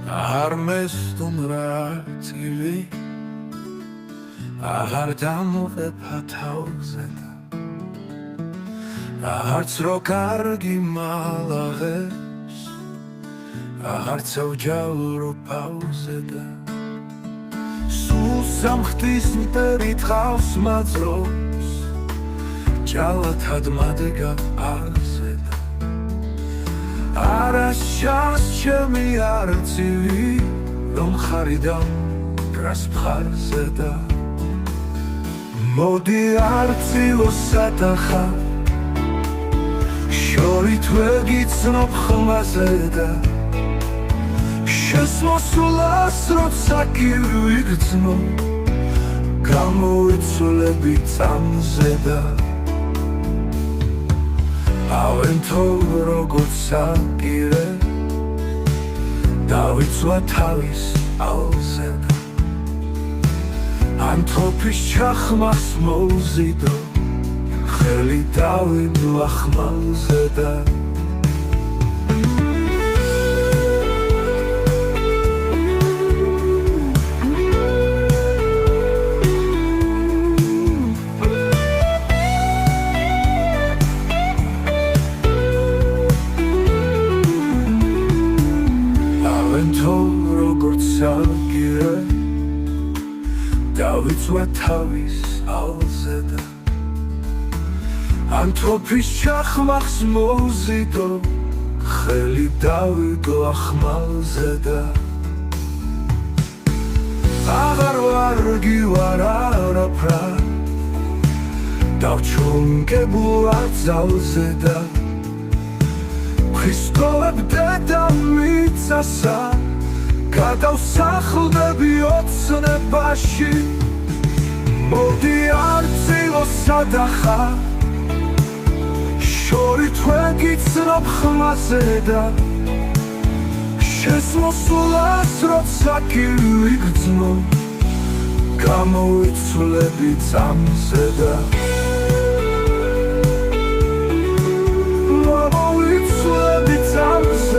არ მესტუმრაცივი აღარ დამოღება თავზე და არც რო კარგი მალაღებს აღარც აუჯავრო პაუზე და სულ სამხდის მტერი თხავს მაძრობს ჭალათად მადგა არზე და არაშანს ჩემი არცივი რომ ხარიდან რას მხარზე და მოდი არცილო სათახა შორით ვეგიცნობ ხმაზე და შესმოსულას როცა გივი ვიგრძნო გამოვიცვლები წამზე და ავენთო როგორც საკირე დავიცვა თავის ალზე და ან თოფის ჩახმას მოვზიდო ხელი დავიდო ახმალზე და როგორც საკირე დავიცვა თავის ალზე და ან თოფის ჩახმას მოვზიდო ხელი დავიდო ახმალზე და აღარ ვარგი ვარ არაფრად დავჩუნკებულა ძალზე და ვხისტოვებ დედა მიწასა გადავსახლდები ოცნებაში მოდი არცილო სადახა შორით ვეგიცნობ ხმაზე და შესმოსულას როცა გივი ვიგრძნო გამოვიცვლები წამზე და გამოვიცვლები წამზე